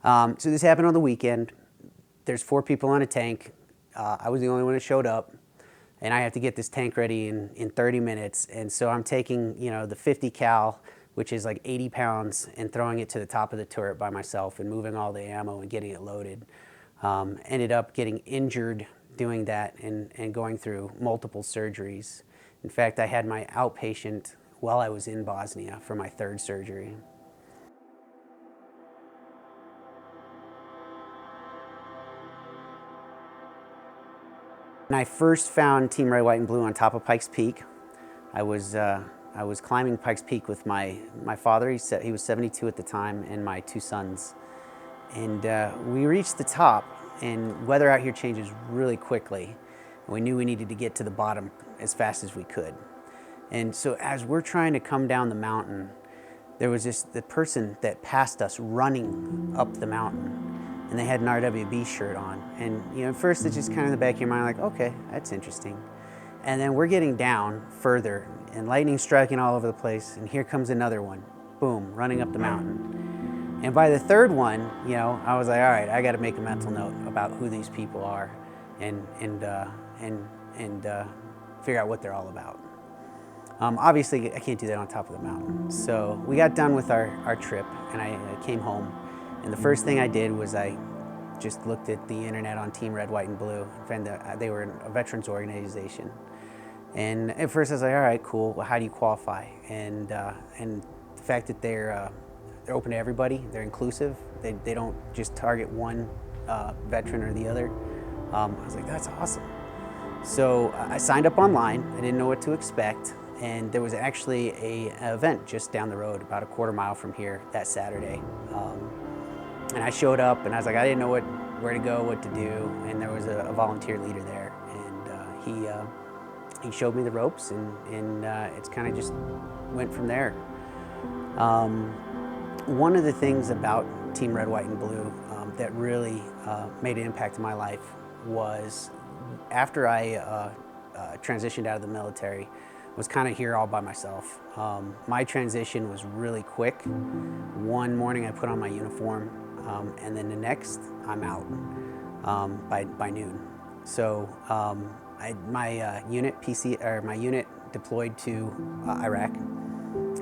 So this happened on the weekend. There's 4 people on a tank. I was the only one that showed up, and I have to get this tank ready in 30 minutes. And so I'm taking, the 50 cal, which is like 80 pounds, and throwing it to the top of the turret by myself and moving all the ammo and getting it loaded. Ended up getting injured doing that and going through multiple surgeries. In fact, I had my outpatient while I was in Bosnia for my 3rd surgery. When I first found Team Red, White, and Blue on top of Pikes Peak, I was climbing Pikes Peak with my father. He was 72 at the time, and my 2 sons. And we reached the top, and weather out here changes really quickly. We knew we needed to get to the bottom as fast as we could. And so as we're trying to come down the mountain, there was the person that passed us running up the mountain, and they had an RWB shirt on. And at first it's just kind of in the back of your mind like, okay, that's interesting. And then we're getting down further, and lightning striking all over the place, and here comes another one, boom, running up the mountain. And by the 3rd one, I was like, all right, I got to make a mental note about who these people are, and figure out what they're all about. Obviously, I can't do that on top of the mountain. So we got done with our trip, and I came home. And the first thing I did was I just looked at the internet on Team Red, White, and Blue, and found that they were a veterans organization. And at first I was like, all right, cool. Well, how do you qualify? And the fact that they're open to everybody, they're inclusive. They don't just target one veteran or the other. I was like, that's awesome. So I signed up online. I didn't know what to expect. And there was actually an event just down the road, about a quarter mile from here, that Saturday. And I showed up, and I was like, I didn't know where to go, what to do. And there was a volunteer leader there, and he showed me the ropes, and it's kind of just went from there. One of the things about Team Red, White, and Blue that really made an impact in my life was after I transitioned out of the military, was kind of here all by myself. My transition was really quick. One morning I put on my uniform, and then the next I'm out by noon. So my unit deployed to Iraq.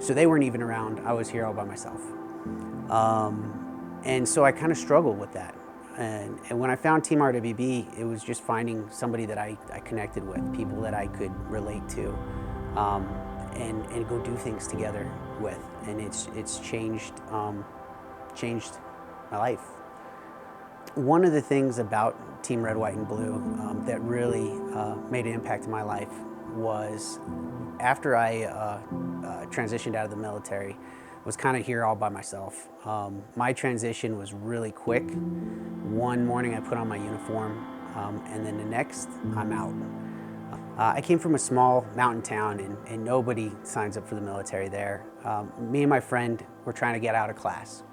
So they weren't even around. I was here all by myself. And so I kind of struggled with that. And when I found Team RWB, it was just finding somebody that I connected with, people that I could relate to, and go do things together with. And it's changed my life. One of the things about Team Red, White, and Blue that really made an impact in my life was after I transitioned out of the military, was kind of here all by myself. My transition was really quick. One morning I put on my uniform, and then the next I'm out. I came from a small mountain town, and nobody signs up for the military there. Me and my friend were trying to get out of class.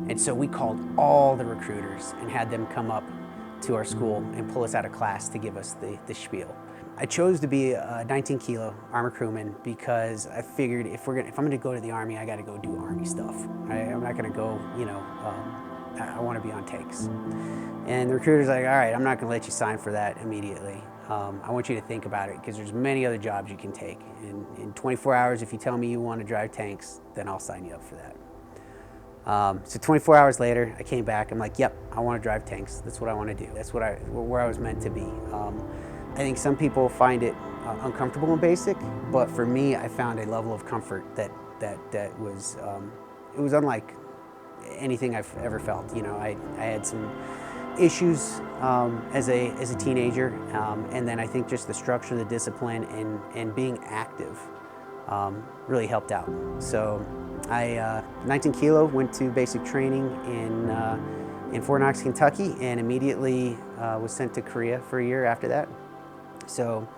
And so we called all the recruiters and had them come up to our school and pull us out of class to give us the spiel. I chose to be a 19 kilo armor crewman because I figured if I'm gonna go to the Army, I gotta go do Army stuff. I'm not gonna go, I wanna be on tanks. And the recruiter's like, all right, I'm not gonna let you sign for that immediately. I want you to think about it because there's many other jobs you can take. In 24 hours, if you tell me you want to drive tanks, then I'll sign you up for that. So 24 hours later, I came back. I'm like, yep, I want to drive tanks. That's what I want to do. That's where I was meant to be. I think some people find it uncomfortable and basic, but for me, I found a level of comfort that was it was unlike anything I've ever felt. I had some issues as a teenager, and then I think just the structure, the discipline, and being active really helped out. So I 19 kilo went to basic training in Fort Knox, Kentucky, and immediately was sent to Korea for a year after that. So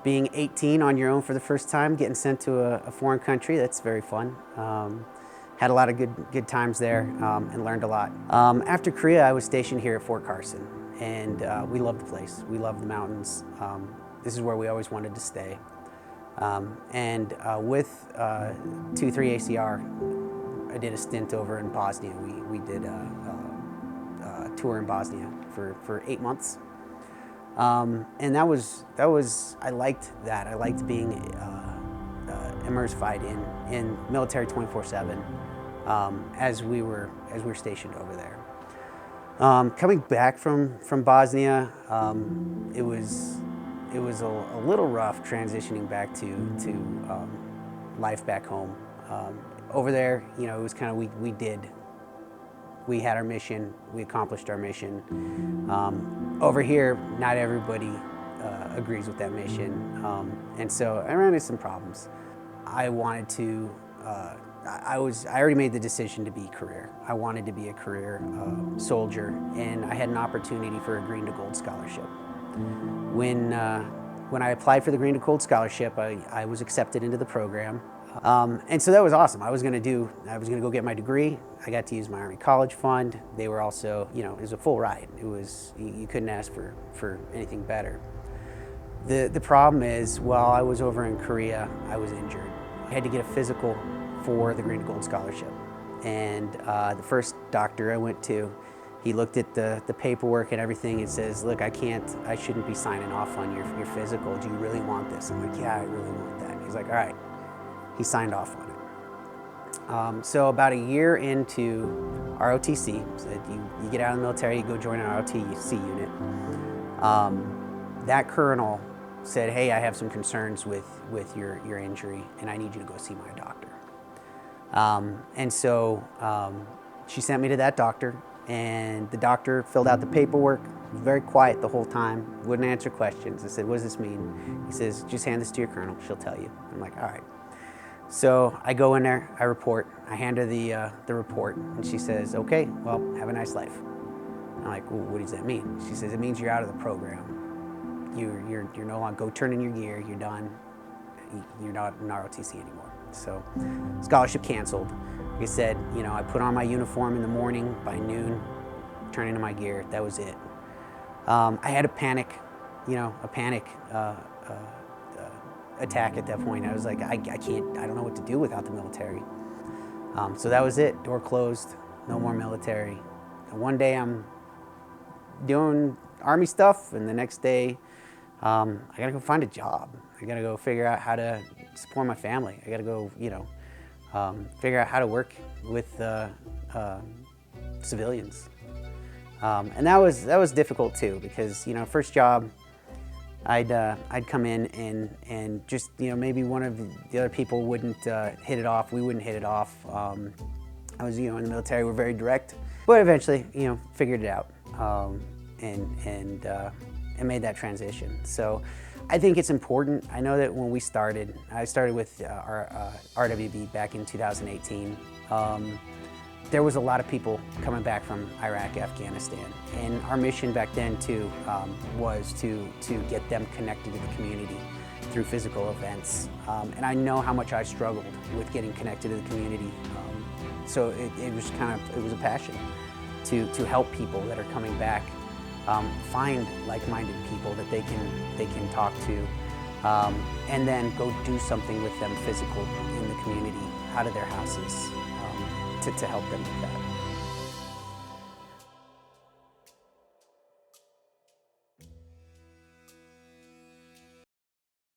being 18 on your own for the first time, getting sent to a foreign country, that's very fun. Had a lot of good times there, and learned a lot. After Korea, I was stationed here at Fort Carson, and we loved the place. We loved the mountains. This is where we always wanted to stay. With 2-3 ACR, I did a stint over in Bosnia. We did tour in Bosnia for 8 months. And that was, I liked that. I liked being immersified in military 24/7 as we were stationed over there. Coming back from Bosnia, it was a little rough transitioning back to life back home. Over there, it was kind of we had our mission, we accomplished our mission. Over here, not everybody agrees with that mission, and so I ran into some problems. I wanted to. I already made the decision to be a career. I wanted to be a career soldier, and I had an opportunity for a Green to Gold scholarship. When I applied for the Green to Gold scholarship, I was accepted into the program. And so that was awesome. I was going to go get my degree. I got to use my Army College Fund. They were also, it was a full ride. You couldn't ask for anything better. The problem is, while I was over in Korea, I was injured. I had to get a physical for the Green to Gold scholarship. And the first doctor I went to, he looked at the paperwork and everything and says, look, I shouldn't be signing off on your physical. Do you really want this? I'm like, yeah, I really want that. He's like, all right. He signed off on it. So about a year into ROTC, so you get out of the military, you go join an ROTC unit. That colonel said, hey, I have some concerns with your injury, and I need you to go see my doctor. And so she sent me to that doctor, and the doctor filled out the paperwork, was very quiet the whole time, wouldn't answer questions. I said, what does this mean? He says, just hand this to your colonel, she'll tell you. I'm like, all right. So I go in there, I report, I hand her the report, and she says, okay, well, have a nice life. I'm like, well, what does that mean? She says, it means you're out of the program. You're no longer, go turn in your gear, you're done. You're not an ROTC anymore. So scholarship canceled. Like I said, I put on my uniform in the morning, by noon, turn into my gear, that was it. I had a panic attack at that point. I was like, I don't know what to do without the military. So that was it, door closed, no more military. And one day I'm doing Army stuff, and the next day I gotta go find a job. I gotta go figure out how to support my family. I gotta go, figure out how to work with civilians. And that was difficult too, because first job, I'd come in and just maybe one of the other people wouldn't hit it off. We wouldn't hit it off. I was in the military. We're very direct, but eventually figured it out and made that transition. So I think it's important. I know that when I started with our RWB back in 2018. There was a lot of people coming back from Iraq, Afghanistan, and our mission back then too was to get them connected to the community through physical events. And I know how much I struggled with getting connected to the community. So it was a passion to help people that are coming back find like-minded people that they can talk to, and then go do something with them physical in the community, out of their houses. To help them with that.